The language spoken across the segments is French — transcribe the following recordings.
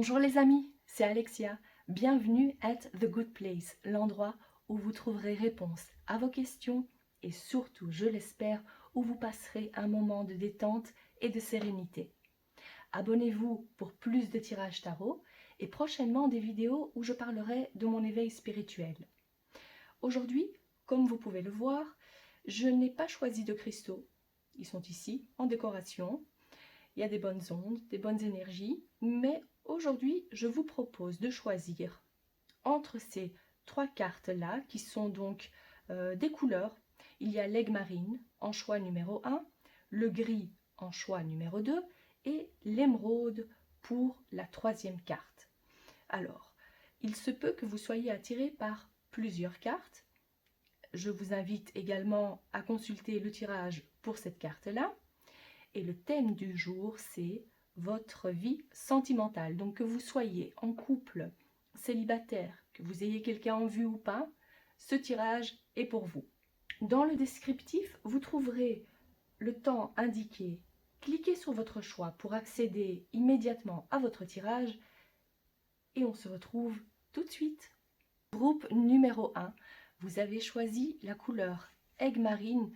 Bonjour les amis, c'est Alexia. Bienvenue at The Good Place, l'endroit où vous trouverez réponse à vos questions et surtout, je l'espère, où vous passerez un moment de détente et de sérénité. Abonnez-vous pour plus de tirages tarot et prochainement des vidéos où je parlerai de mon éveil spirituel. Aujourd'hui, comme vous pouvez le voir, je n'ai pas choisi de cristaux. Ils sont ici en décoration. Il y a des bonnes ondes, des bonnes énergies, mais aujourd'hui, je vous propose de choisir entre ces trois cartes-là, qui sont donc des couleurs. Il y a l'aigle marine en choix numéro 1, le gris en choix numéro 2 et l'émeraude pour la troisième carte. Alors, il se peut que vous soyez attiré par plusieurs cartes. Je vous invite également à consulter le tirage pour cette carte-là. Et le thème du jour, c'est votre vie sentimentale. Donc que vous soyez en couple, célibataire, que vous ayez quelqu'un en vue ou pas, ce tirage est pour vous. Dans le descriptif, vous trouverez le temps indiqué. Cliquez sur votre choix pour accéder immédiatement à votre tirage et on se retrouve tout de suite. Groupe numéro 1, vous avez choisi la couleur aigle marine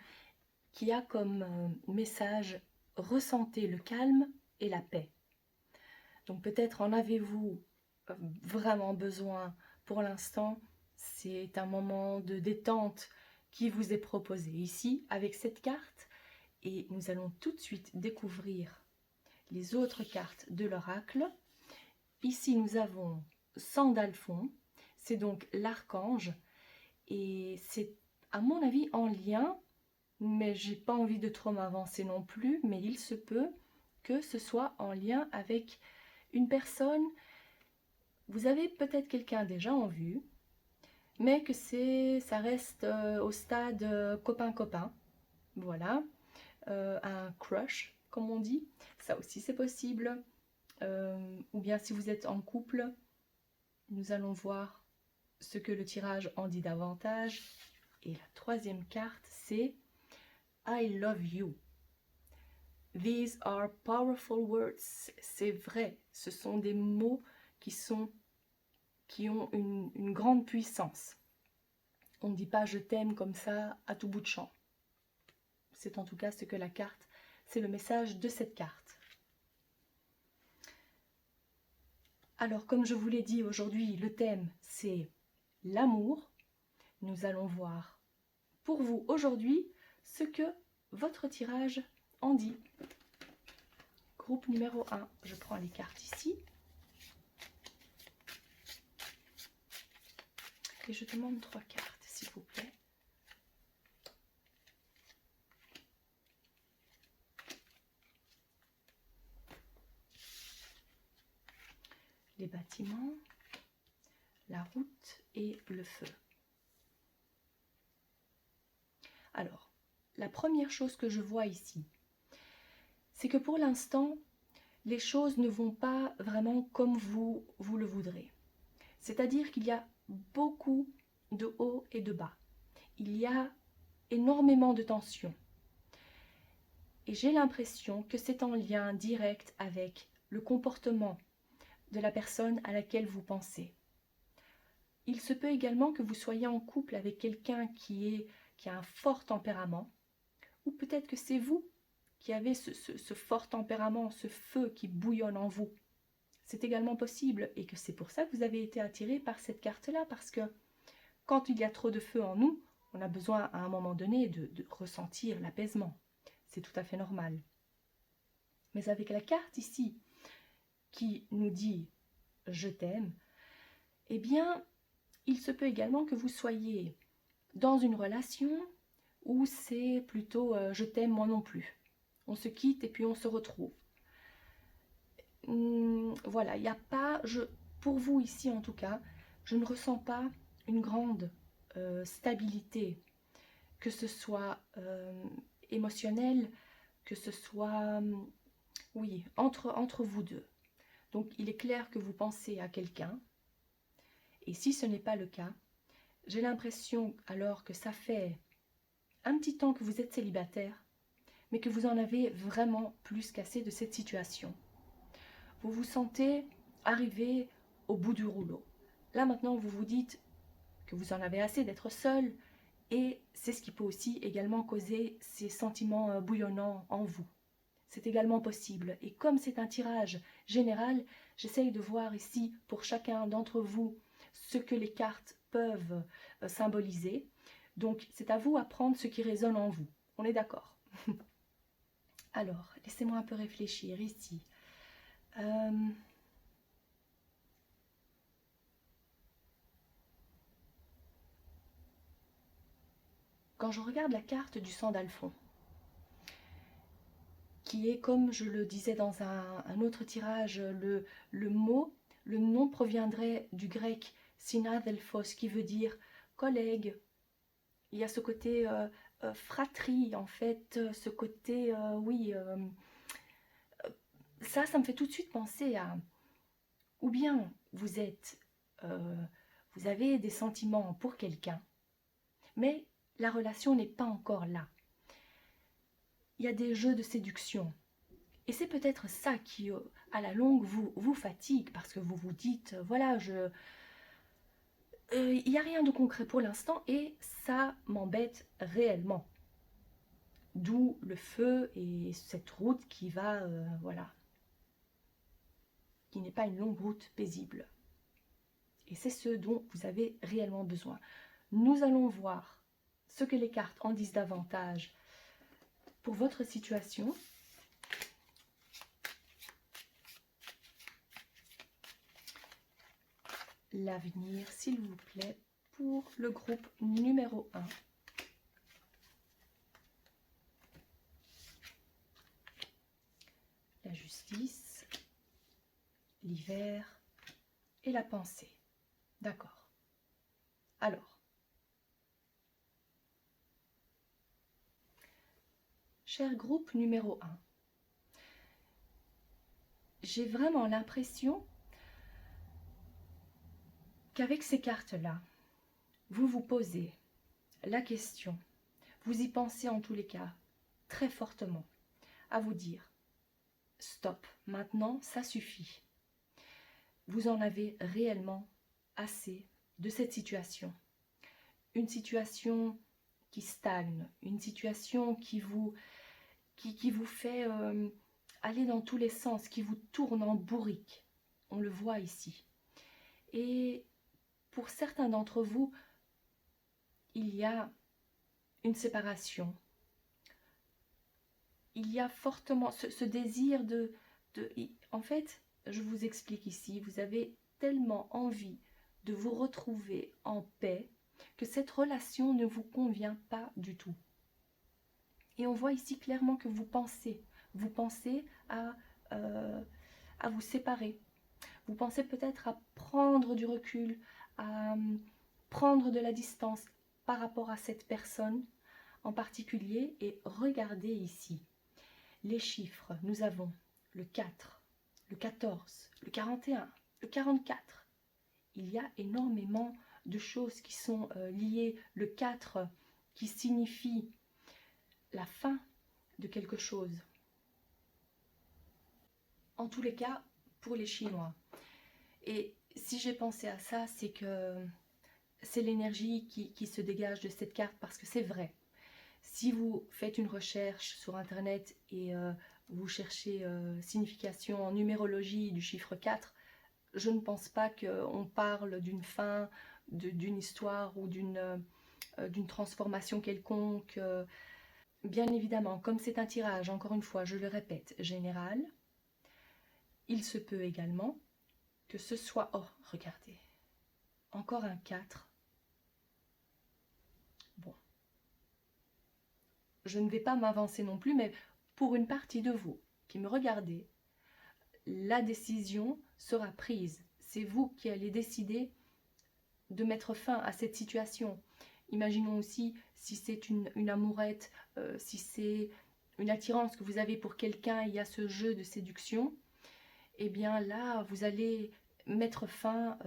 qui a comme message « Ressentez le calme et la paix ». Donc peut-être en avez-vous vraiment besoin pour l'instant. C'est un moment de détente qui vous est proposé ici avec cette carte. Et nous allons tout de suite découvrir les autres cartes de l'oracle. Ici nous avons Sandalphon, c'est donc l'archange. Et c'est à mon avis en lien, mais j'ai pas envie de trop m'avancer non plus, mais il se peut que ce soit en lien avec une personne. Vous avez peut-être quelqu'un déjà en vue, mais que ça reste au stade copain-copain. Voilà, un crush, comme on dit, ça aussi c'est possible. Ou bien si vous êtes en couple, nous allons voir ce que le tirage en dit davantage. Et la troisième carte, c'est I love you. These are powerful words. C'est vrai, ce sont des mots qui ont une grande puissance. On ne dit pas je t'aime comme ça à tout bout de champ. C'est en tout cas ce que la carte, c'est le message de cette carte. Alors comme je vous l'ai dit aujourd'hui, le thème c'est l'amour. Nous allons voir pour vous aujourd'hui ce que votre tirage en dit. Groupe numéro 1, je prends les cartes ici. Et je demande 3 cartes, s'il vous plaît. Les bâtiments, la route et le feu. Alors, la première chose que je vois ici, c'est que pour l'instant, les choses ne vont pas vraiment comme vous le voudrez. C'est-à-dire qu'il y a beaucoup de hauts et de bas. Il y a énormément de tensions. Et j'ai l'impression que c'est en lien direct avec le comportement de la personne à laquelle vous pensez. Il se peut également que vous soyez en couple avec quelqu'un qui a un fort tempérament, ou peut-être que c'est vous qui avez ce fort tempérament, ce feu qui bouillonne en vous. C'est également possible et que c'est pour ça que vous avez été attiré par cette carte-là, parce que quand il y a trop de feu en nous, on a besoin à un moment donné de ressentir l'apaisement. C'est tout à fait normal. Mais avec la carte ici qui nous dit « je t'aime », eh bien, il se peut également que vous soyez dans une relation où c'est plutôt « je t'aime moi non plus ». On se quitte et puis on se retrouve. Voilà, il n'y a pas, pour vous ici en tout cas, je ne ressens pas une grande stabilité, que ce soit émotionnelle, que ce soit, oui, entre vous deux. Donc il est clair que vous pensez à quelqu'un, et si ce n'est pas le cas, j'ai l'impression alors que ça fait un petit temps que vous êtes célibataire, mais que vous en avez vraiment plus qu'assez de cette situation. Vous vous sentez arrivé au bout du rouleau. Là maintenant, vous vous dites que vous en avez assez d'être seul, et c'est ce qui peut aussi également causer ces sentiments bouillonnants en vous. C'est également possible. Et comme c'est un tirage général, j'essaye de voir ici pour chacun d'entre vous ce que les cartes peuvent symboliser. Donc c'est à vous à prendre ce qui résonne en vous. On est d'accord? Alors, laissez-moi un peu réfléchir ici. Quand je regarde la carte du Sandalphon, qui est, comme je le disais dans un autre tirage, le mot, le nom proviendrait du grec synadelphos, qui veut dire collègue. Il y a ce côté fratrie, en fait, ce côté, oui, ça me fait tout de suite penser à, ou bien vous êtes, vous avez des sentiments pour quelqu'un, mais la relation n'est pas encore là. Il y a des jeux de séduction. Et c'est peut-être ça qui, à la longue, vous fatigue, parce que vous vous dites, voilà, il n'y a rien de concret pour l'instant, et ça m'embête réellement. D'où le feu et cette route qui va, voilà, qui n'est pas une longue route paisible. Et c'est ce dont vous avez réellement besoin. Nous allons voir ce que les cartes en disent davantage pour votre situation. L'avenir, s'il vous plaît, pour le groupe numéro 1. La justice, l'hiver et la pensée. D'accord. Alors, cher groupe numéro 1, j'ai vraiment l'impression qu'avec ces cartes-là, vous vous posez la question, vous y pensez en tous les cas très fortement, à vous dire, stop, maintenant ça suffit. Vous en avez réellement assez de cette situation. Une situation qui stagne, une situation qui vous fait aller dans tous les sens, qui vous tourne en bourrique. On le voit ici. Et pour certains d'entre vous, il y a une séparation. Il y a fortement ce désir en fait, je vous explique ici, vous avez tellement envie de vous retrouver en paix que cette relation ne vous convient pas du tout. Et on voit ici clairement que vous pensez à vous séparer. Vous pensez peut-être à prendre du recul, à prendre de la distance par rapport à cette personne en particulier. Et regardez ici, les chiffres, nous avons le 4, le 14, le 41, le 44. Il y a énormément de choses qui sont liées. Le 4 qui signifie la fin de quelque chose. En tous les cas, pour les Chinois. Et si j'ai pensé à ça, c'est que c'est l'énergie qui se dégage de cette carte, parce que c'est vrai. Si vous faites une recherche sur Internet et vous cherchez signification en numérologie du chiffre 4, je ne pense pas qu'on parle d'une fin, d'une histoire ou d'une transformation quelconque. Bien évidemment, comme c'est un tirage, encore une fois, je le répète, général, il se peut également que ce soit... Oh, regardez, encore un 4. Bon, je ne vais pas m'avancer non plus, mais pour une partie de vous qui me regardez, la décision sera prise. C'est vous qui allez décider de mettre fin à cette situation. Imaginons aussi si c'est une amourette, si c'est une attirance que vous avez pour quelqu'un, il y a ce jeu de séduction, et bien là, vous allez mettre fin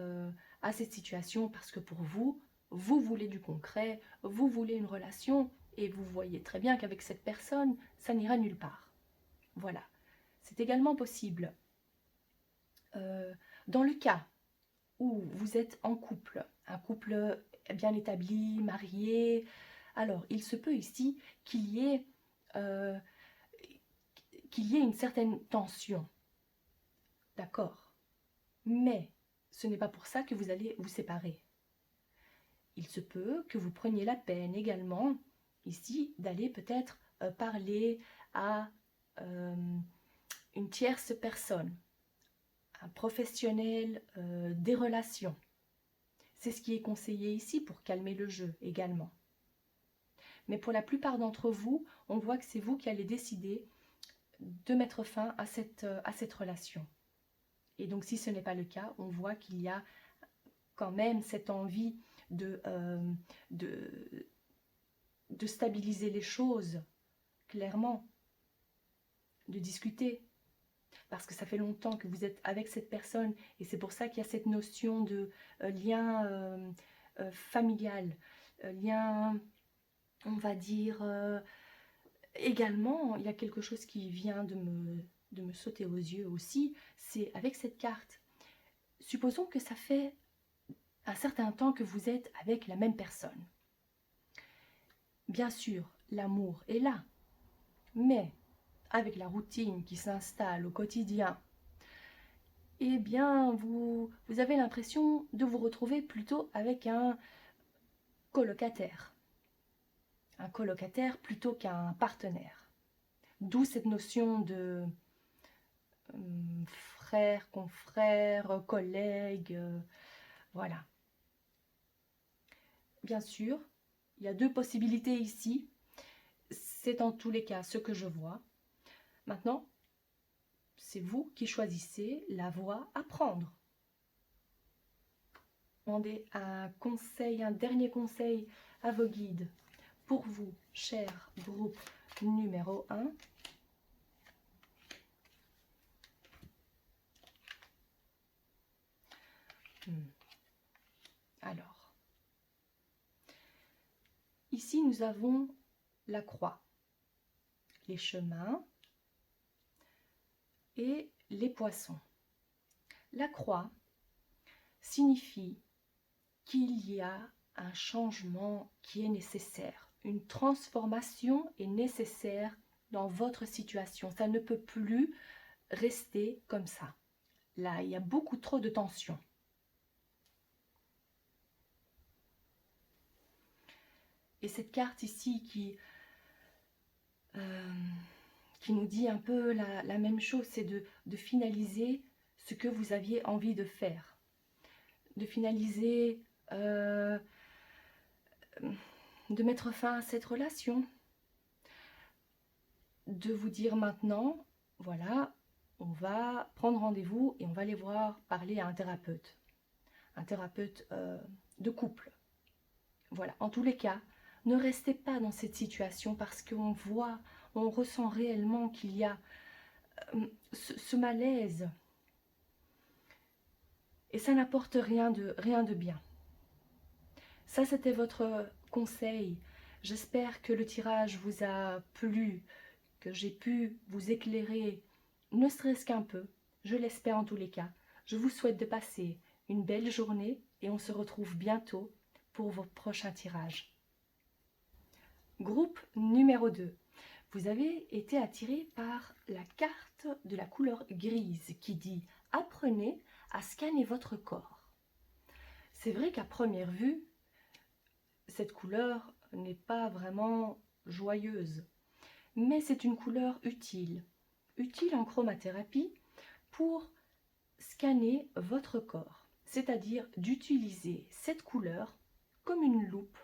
à cette situation parce que pour vous, vous voulez du concret, vous voulez une relation, et vous voyez très bien qu'avec cette personne, ça n'ira nulle part. Voilà. C'est également possible Dans le cas où vous êtes en couple, un couple bien établi, marié, alors il se peut ici euh, qu'il y ait une certaine tension, d'accord? Mais ce n'est pas pour ça que vous allez vous séparer. Il se peut que vous preniez la peine également, ici, d'aller peut-être parler à euh, une tierce personne, un professionnel des relations. C'est ce qui est conseillé ici pour calmer le jeu également. Mais pour la plupart d'entre vous, on voit que c'est vous qui allez décider de mettre fin à cette relation. Et donc si ce n'est pas le cas, on voit qu'il y a quand même cette envie de, de stabiliser les choses, clairement, de discuter. Parce que ça fait longtemps que vous êtes avec cette personne et c'est pour ça qu'il y a cette notion de lien familial, lien, on va dire, également, il y a quelque chose qui vient de me sauter aux yeux aussi, c'est avec cette carte. Supposons que ça fait un certain temps que vous êtes avec la même personne. Bien sûr, l'amour est là, mais avec la routine qui s'installe au quotidien, eh bien, vous avez l'impression de vous retrouver plutôt avec un colocataire. Un colocataire plutôt qu'un partenaire. D'où cette notion de frère, confrère, collègue, voilà. Bien sûr, il y a deux possibilités ici. C'est en tous les cas ce que je vois. Maintenant, c'est vous qui choisissez la voie à prendre. Demandez un conseil, un dernier conseil à vos guides. Pour vous, cher groupe numéro 1. Alors, ici nous avons la croix, les chemins et les poissons. La croix signifie qu'il y a un changement qui est nécessaire. Une transformation est nécessaire dans votre situation. Ça ne peut plus rester comme ça. Là, il y a beaucoup trop de tension. Et cette carte ici qui nous dit un peu la même chose, c'est de finaliser ce que vous aviez envie de faire. De finaliser, de mettre fin à cette relation. De vous dire maintenant, voilà, on va prendre rendez-vous et on va aller voir parler à un thérapeute de couple. Voilà, en tous les cas, ne restez pas dans cette situation parce qu'on voit, on ressent réellement qu'il y a ce malaise. Et ça n'apporte rien de bien. Ça, c'était votre conseil. J'espère que le tirage vous a plu, que j'ai pu vous éclairer, ne serait-ce qu'un peu. Je l'espère en tous les cas. Je vous souhaite de passer une belle journée et on se retrouve bientôt pour vos prochains tirages. Groupe numéro 2. Vous avez été attiré par la carte de la couleur grise qui dit « Apprenez à scanner votre corps ». C'est vrai qu'à première vue, cette couleur n'est pas vraiment joyeuse, mais c'est une couleur utile en chromathérapie pour scanner votre corps, c'est-à-dire d'utiliser cette couleur comme une loupe,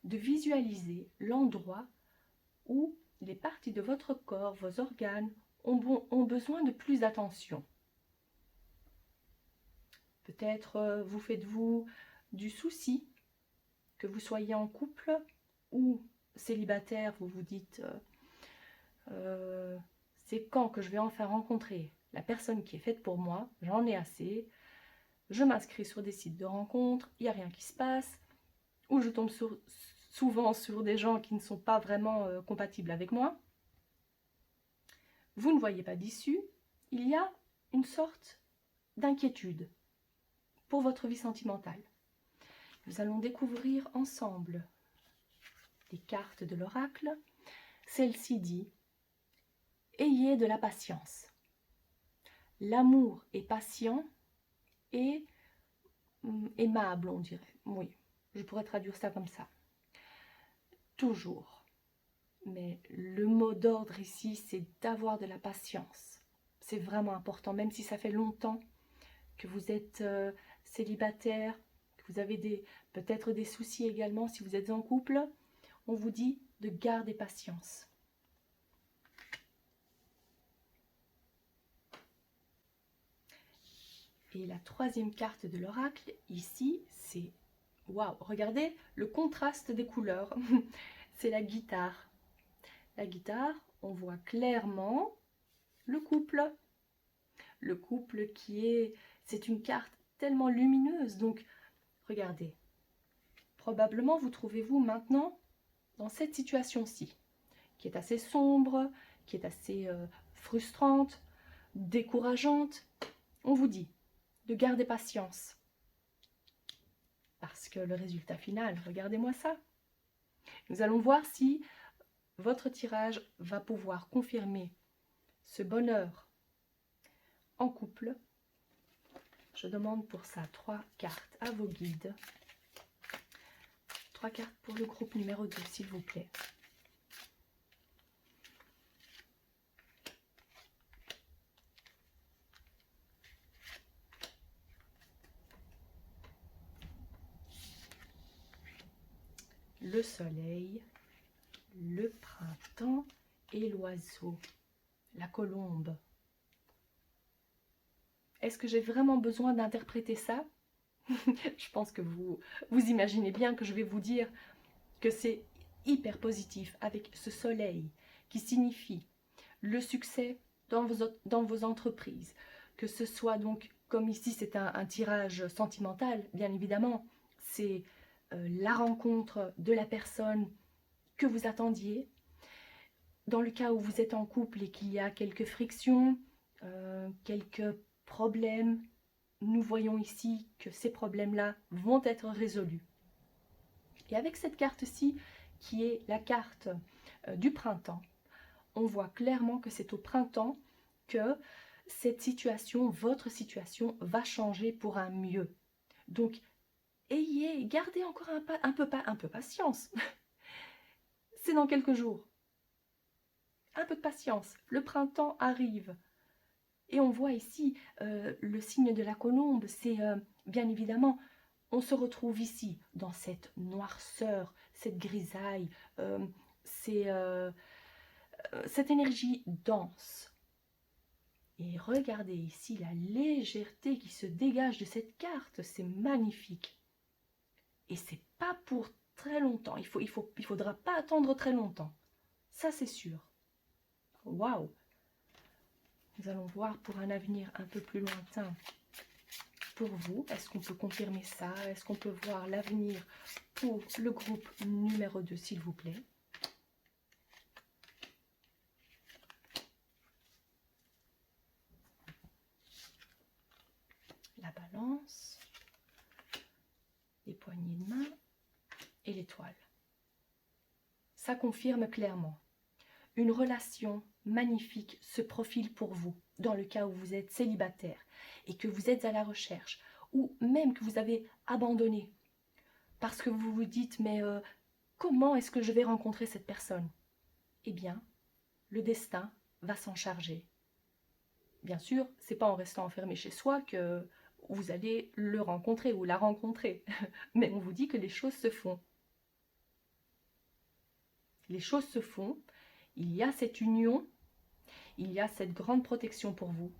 de visualiser l'endroit où les parties de votre corps, vos organes, ont besoin de plus d'attention. Peut-être vous faites-vous du souci, que vous soyez en couple ou célibataire, vous vous dites c'est quand que je vais enfin rencontrer la personne qui est faite pour moi, j'en ai assez, je m'inscris sur des sites de rencontres, il n'y a rien qui se passe, ou je tombe souvent sur des gens qui ne sont pas vraiment compatibles avec moi. Vous ne voyez pas d'issue, il y a une sorte d'inquiétude pour votre vie sentimentale. Nous allons découvrir ensemble les cartes de l'oracle. Celle-ci dit « Ayez de la patience. L'amour est patient et aimable, on dirait. Oui, je pourrais traduire ça comme ça. Toujours. Mais le mot d'ordre ici, c'est d'avoir de la patience. C'est vraiment important, même si ça fait longtemps que vous êtes célibataire, que vous avez peut-être des soucis également si vous êtes en couple. On vous dit de garder patience. Et la troisième carte de l'oracle, ici, c'est... Waouh, regardez le contraste des couleurs. C'est la guitare. La guitare, on voit clairement le couple. Le couple qui est... C'est une carte tellement lumineuse. Donc, regardez. Probablement, vous trouvez-vous maintenant dans cette situation-ci, qui est assez sombre, qui est assez frustrante, décourageante. On vous dit de garder patience. Parce que le résultat final, regardez-moi ça. Nous allons voir si votre tirage va pouvoir confirmer ce bonheur en couple. Je demande pour ça 3 cartes à vos guides. 3 cartes pour le groupe numéro 2, s'il vous plaît. Le soleil, le printemps et l'oiseau, la colombe. Est-ce que j'ai vraiment besoin d'interpréter ça? Je pense que vous imaginez bien que je vais vous dire que c'est hyper positif avec ce soleil qui signifie le succès dans vos entreprises. Que ce soit donc, comme ici c'est un tirage sentimental, bien évidemment, c'est la rencontre de la personne que vous attendiez. Dans le cas où vous êtes en couple et qu'il y a quelques frictions, quelques problèmes, nous voyons ici que ces problèmes-là vont être résolus. Et avec cette carte-ci, qui est la carte du printemps, on voit clairement que c'est au printemps que cette situation, votre situation, va changer pour un mieux. Donc, gardez encore un peu patience. C'est dans quelques jours. Un peu de patience. Le printemps arrive. Et on voit ici le signe de la colombe, c'est bien évidemment, on se retrouve ici dans cette noirceur, cette grisaille, cette énergie dense. Et regardez ici la légèreté qui se dégage de cette carte, c'est magnifique. Et c'est pas pour très longtemps, il faudra pas attendre très longtemps, ça c'est sûr. Waouh! Nous allons voir pour un avenir un peu plus lointain pour vous. Est-ce qu'on peut confirmer ça? Est-ce qu'on peut voir l'avenir pour le groupe numéro 2, s'il vous plaît? La balance, les poignées de main et l'étoile. Ça confirme clairement. Une relation magnifique se profile pour vous, dans le cas où vous êtes célibataire et que vous êtes à la recherche, ou même que vous avez abandonné, parce que vous vous dites, mais comment est-ce que je vais rencontrer cette personne? Eh bien, le destin va s'en charger. Bien sûr, c'est pas en restant enfermé chez soi que vous allez le rencontrer ou la rencontrer, mais on vous dit que les choses se font. Les choses se font. Il y a cette union, il y a cette grande protection pour vous,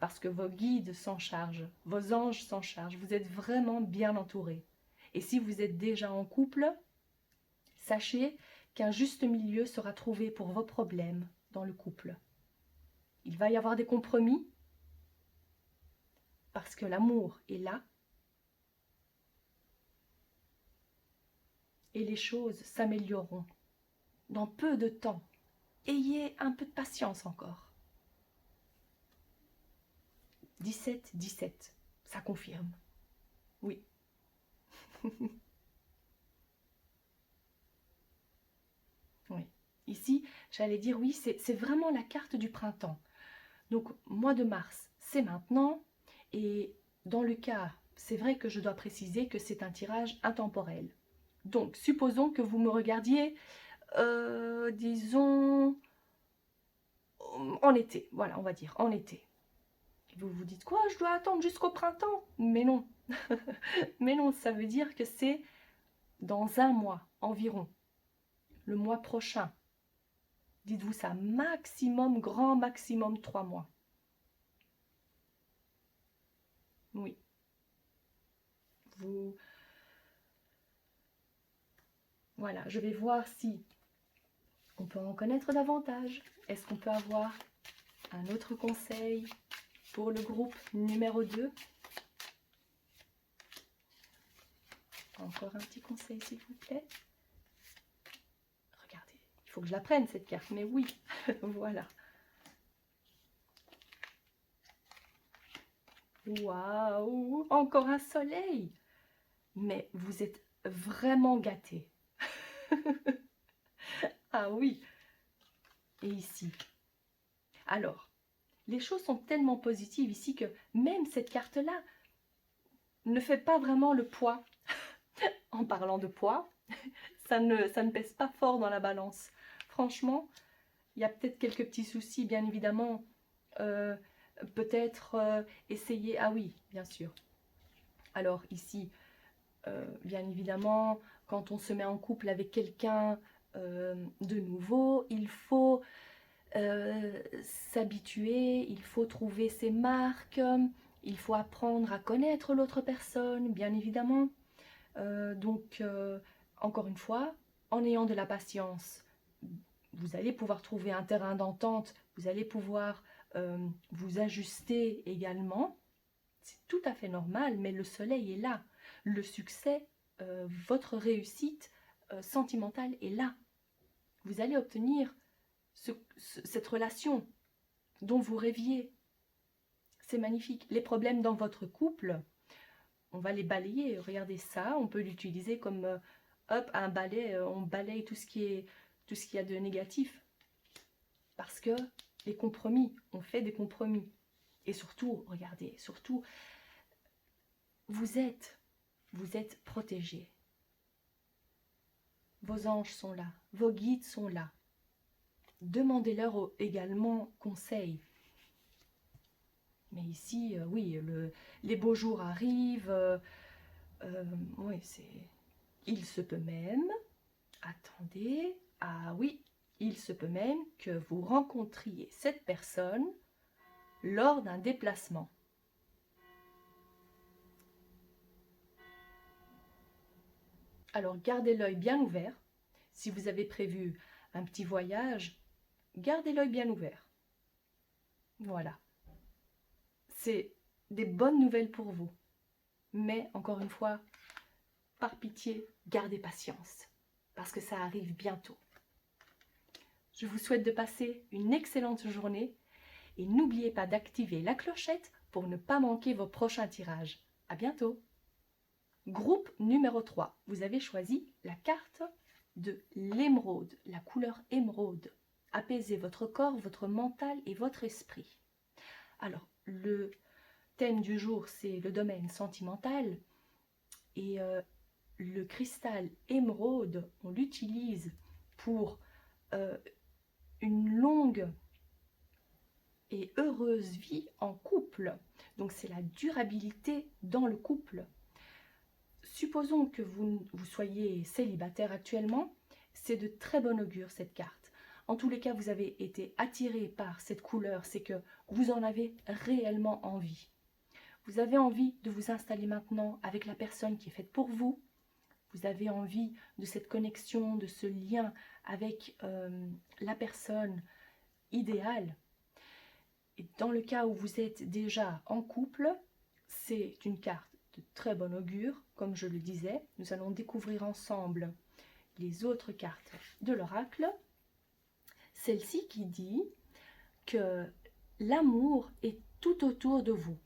parce que vos guides s'en chargent, vos anges s'en chargent, vous êtes vraiment bien entourés. Et si vous êtes déjà en couple, sachez qu'un juste milieu sera trouvé pour vos problèmes dans le couple. Il va y avoir des compromis, parce que l'amour est là, et les choses s'amélioreront dans peu de temps. Ayez un peu de patience encore. 17, 17, ça confirme. Oui. Oui. Ici, j'allais dire oui, c'est vraiment la carte du printemps. Donc, mois de mars, c'est maintenant. Et dans le cas, c'est vrai que je dois préciser que c'est un tirage intemporel. Donc, supposons que vous me regardiez, disons, en été. Voilà, on va dire en été. Et vous vous dites quoi? Je dois attendre jusqu'au printemps? Mais non. Mais non, ça veut dire que c'est dans un mois environ. Le mois prochain. Dites-vous ça, maximum, grand maximum 3 mois. Oui. Vous... Voilà, je vais voir si on peut en connaître davantage. Est-ce qu'on peut avoir un autre conseil pour le groupe numéro 2? Encore un petit conseil, s'il vous plaît. Regardez, il faut que je la prenne, cette carte. Mais oui, voilà. Waouh, encore un soleil. Mais vous êtes vraiment gâtés. Ah oui. Et ici. Alors, les choses sont tellement positives ici que même cette carte-là ne fait pas vraiment le poids. En parlant de poids, ça ne pèse pas fort dans la balance. Franchement, il y a peut-être quelques petits soucis, bien évidemment. Peut-être essayer... Ah oui, bien sûr. Alors ici, bien évidemment, quand on se met en couple avec quelqu'un de nouveau, il faut s'habituer, il faut trouver ses marques, il faut apprendre à connaître l'autre personne, bien évidemment. Donc, encore une fois, en ayant de la patience, vous allez pouvoir trouver un terrain d'entente, vous allez pouvoir vous ajuster également. C'est tout à fait normal, mais le soleil est là. Le succès, votre réussite sentimentale est là. Vous allez obtenir cette relation dont vous rêviez. C'est magnifique. Les problèmes dans votre couple, on va les balayer. Regardez ça, on peut l'utiliser comme hop, un balai, on balaye tout ce qu'il y a de négatif. Parce que les compromis, on fait des compromis. Et surtout, regardez, surtout, vous êtes protégés. Vos anges sont là, vos guides sont là. Demandez-leur également conseil. Mais ici, oui, les beaux jours arrivent. Oui, c'est... Il se peut même... Attendez... Ah oui, il se peut même que vous rencontriez cette personne lors d'un déplacement. Alors, gardez l'œil bien ouvert. Si vous avez prévu un petit voyage, gardez l'œil bien ouvert. Voilà. C'est des bonnes nouvelles pour vous. Mais, encore une fois, par pitié, gardez patience. Parce que ça arrive bientôt. Je vous souhaite de passer une excellente journée. Et n'oubliez pas d'activer la clochette pour ne pas manquer vos prochains tirages. À bientôt! Groupe numéro 3. Vous avez choisi la carte de l'émeraude, la couleur émeraude. Apaisez votre corps, votre mental et votre esprit. Alors, le thème du jour, c'est le domaine sentimental. Et le cristal émeraude, on l'utilise pour une longue et heureuse vie en couple. Donc, c'est la durabilité dans le couple. Supposons que vous soyez célibataire actuellement, c'est de très bon augure cette carte. En tous les cas, vous avez été attiré par cette couleur, c'est que vous en avez réellement envie. Vous avez envie de vous installer maintenant avec la personne qui est faite pour vous. Vous avez envie de cette connexion, de ce lien avec la personne idéale. Et dans le cas où vous êtes déjà en couple, c'est une carte de très bon augure, comme je le disais. Nous allons découvrir ensemble les autres cartes de l'oracle. Celle-ci qui dit que l'amour est tout autour de vous.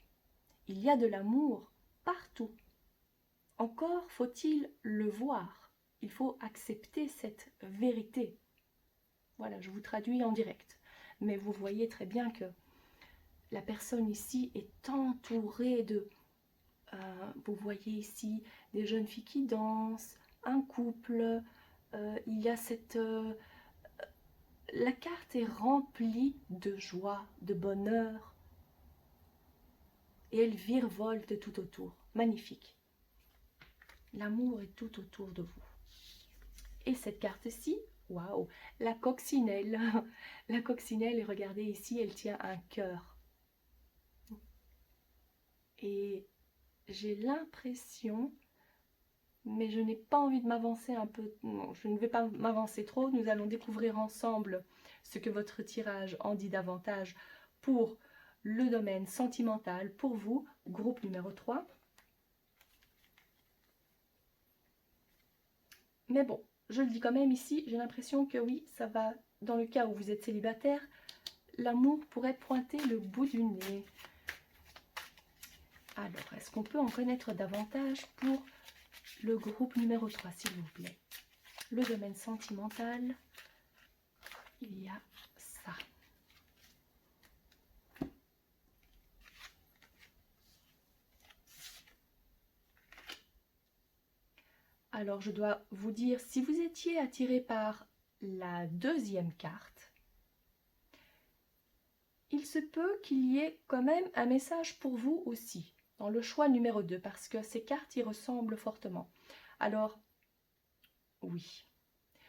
il y a de l'amour partout. Encore faut-il le voir. Il faut accepter cette vérité. Voilà, je vous traduis en direct. Mais vous voyez très bien que la personne ici est entourée de... vous voyez ici des jeunes filles qui dansent, un couple. Il y a cette... la carte est remplie de joie, de bonheur. Et elle virevolte tout autour. Magnifique. L'amour est tout autour de vous. Et cette carte-ci, waouh, la coccinelle. La coccinelle, et regardez ici, elle tient un cœur. Et j'ai l'impression, mais je n'ai pas envie de m'avancer un peu, non, je ne vais pas m'avancer trop, nous allons découvrir ensemble ce que votre tirage en dit davantage pour le domaine sentimental, pour vous, groupe numéro 3. Mais bon, je le dis quand même ici, j'ai l'impression que oui, ça va, dans le cas où vous êtes célibataire, l'amour pourrait pointer le bout du nez. Alors, est-ce qu'on peut en connaître davantage pour le groupe numéro 3, s'il vous plaît? Le domaine sentimental, il y a ça. Alors, je dois vous dire, si vous étiez attiré par la deuxième carte, il se peut qu'il y ait quand même un message pour vous aussi, dans le choix numéro 2, parce que ces cartes y ressemblent fortement. Alors, oui,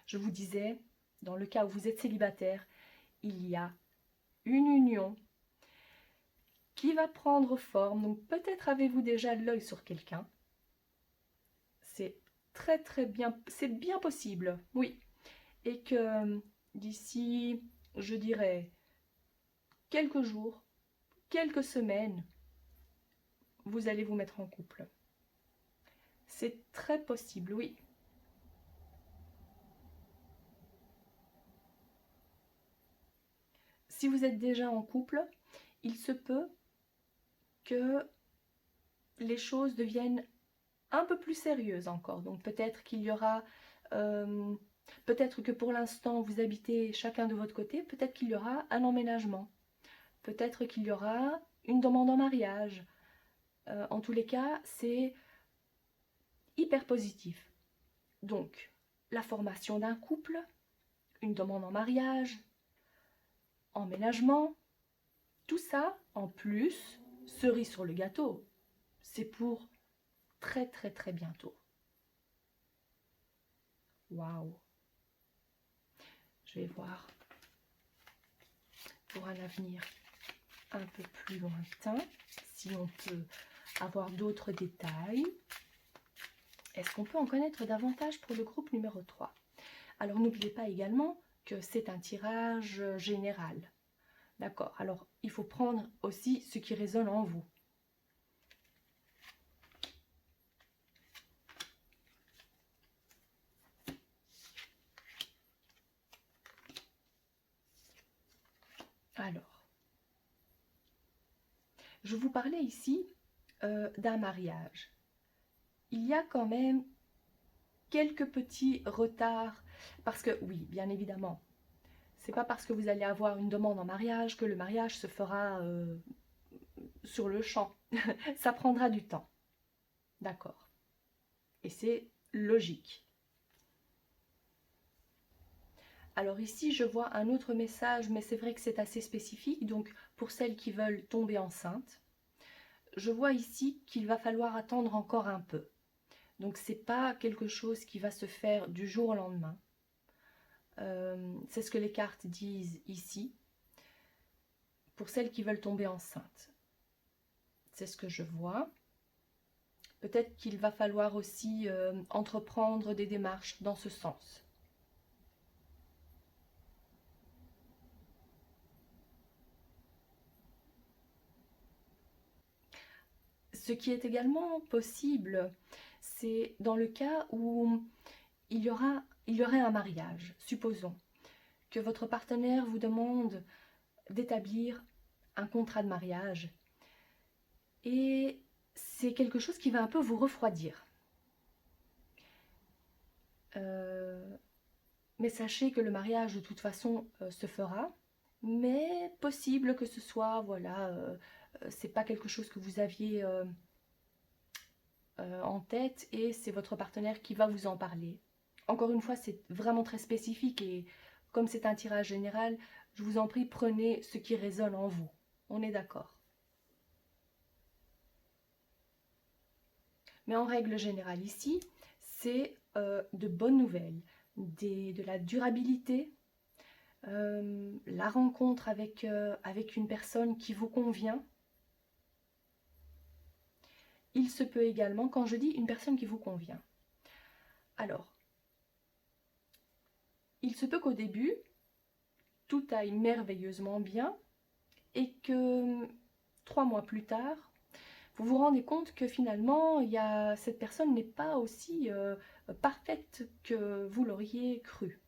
je vous disais, dans le cas où vous êtes célibataire, il y a une union qui va prendre forme. Donc, peut-être avez-vous déjà l'œil sur quelqu'un. C'est très bien, c'est bien possible, oui. Et que d'ici, je dirais, quelques jours, quelques semaines, vous allez vous mettre en couple. C'est très possible, oui. Si vous êtes déjà en couple, il se peut que les choses deviennent un peu plus sérieuses encore. Donc peut-être qu'il y aura... peut-être que pour l'instant, vous habitez chacun de votre côté. Peut-être qu'il y aura un emménagement. Peut-être qu'il y aura une demande en mariage. En tous les cas, c'est hyper positif. Donc, la formation d'un couple, une demande en mariage, emménagement, tout ça, en plus, cerise sur le gâteau, c'est pour très bientôt. Waouh! Je vais voir pour un avenir un peu plus lointain, si on peut avoir d'autres détails. Est-ce qu'on peut en connaître davantage pour le groupe numéro 3? Alors n'oubliez pas également que c'est un tirage général. D'accord, alors il faut prendre aussi ce qui résonne en vous. Alors, je vous parlais ici d'un mariage. Il y a quand même quelques petits retards, parce que oui, bien évidemment, c'est pas parce que vous allez avoir une demande en mariage que le mariage se fera sur le champ. Ça prendra du temps. D'accord. Et c'est logique. Alors ici, je vois un autre message, mais c'est vrai que c'est assez spécifique. Donc, pour celles qui veulent tomber enceintes, je vois ici qu'il va falloir attendre encore un peu. Donc, c'est pas quelque chose qui va se faire du jour au lendemain. C'est ce que les cartes disent ici. Pour celles qui veulent tomber enceintes, c'est ce que je vois. Peut-être qu'il va falloir aussi entreprendre des démarches dans ce sens. Ce qui est également possible, c'est dans le cas où il y aurait un mariage. Supposons que votre partenaire vous demande d'établir un contrat de mariage et c'est quelque chose qui va un peu vous refroidir. Mais sachez que le mariage de toute façon se fera, mais possible que ce soit, voilà, c'est pas quelque chose que vous aviez en tête et c'est votre partenaire qui va vous en parler. Encore une fois, c'est vraiment très spécifique et comme c'est un tirage général, je vous en prie, prenez ce qui résonne en vous. On est d'accord. Mais en règle générale ici, c'est de bonnes nouvelles, de la durabilité, la rencontre avec une personne qui vous convient. Il se peut également, quand je dis une personne qui vous convient, alors, il se peut qu'au début, tout aille merveilleusement bien et que 3 mois plus tard, vous vous rendez compte que finalement, cette personne n'est pas aussi parfaite que vous l'auriez cru.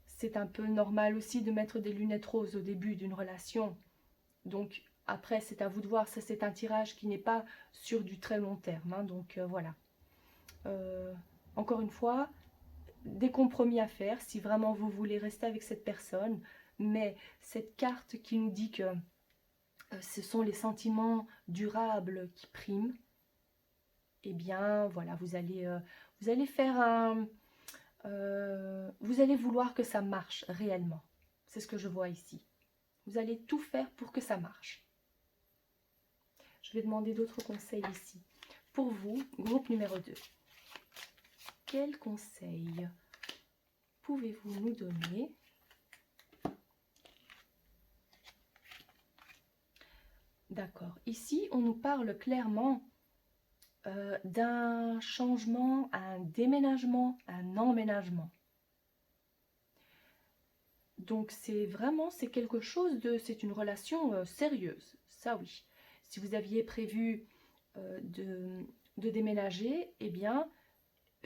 C'est un peu normal aussi de mettre des lunettes roses au début d'une relation. Donc après, c'est à vous de voir. Ça, c'est un tirage qui n'est pas sur du très long terme. Hein, donc voilà. Encore une fois, des compromis à faire si vraiment vous voulez rester avec cette personne. Mais cette carte qui nous dit que ce sont les sentiments durables qui priment, eh bien voilà, vous allez faire un... vous allez vouloir que ça marche réellement. C'est ce que je vois ici. Vous allez tout faire pour que ça marche. Je vais demander d'autres conseils ici. Pour vous, groupe numéro 2, quels conseils pouvez-vous nous donner ? D'accord. Ici, on nous parle clairement d'un changement, un déménagement, un emménagement. Donc c'est quelque chose c'est une relation sérieuse, ça oui. Si vous aviez prévu de déménager, eh bien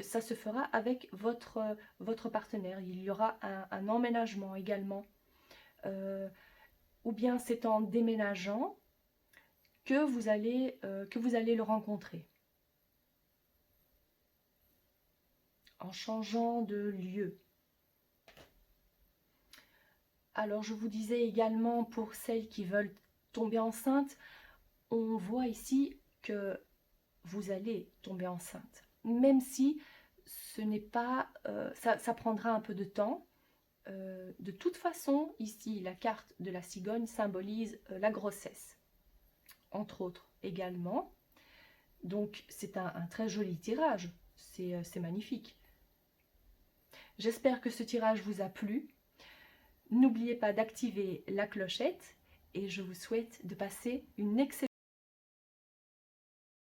ça se fera avec votre partenaire. Il y aura un emménagement également. Ou bien c'est en déménageant que vous allez le rencontrer. En changeant de lieu. Alors je vous disais également pour celles qui veulent tomber enceinte, on voit ici que vous allez tomber enceinte. Même si ce n'est pas, ça prendra un peu de temps. De toute façon, ici, la carte de la cigogne symbolise la grossesse, entre autres également. Donc c'est un très joli tirage, c'est magnifique. J'espère que ce tirage vous a plu. N'oubliez pas d'activer la clochette et je vous souhaite de passer une excellente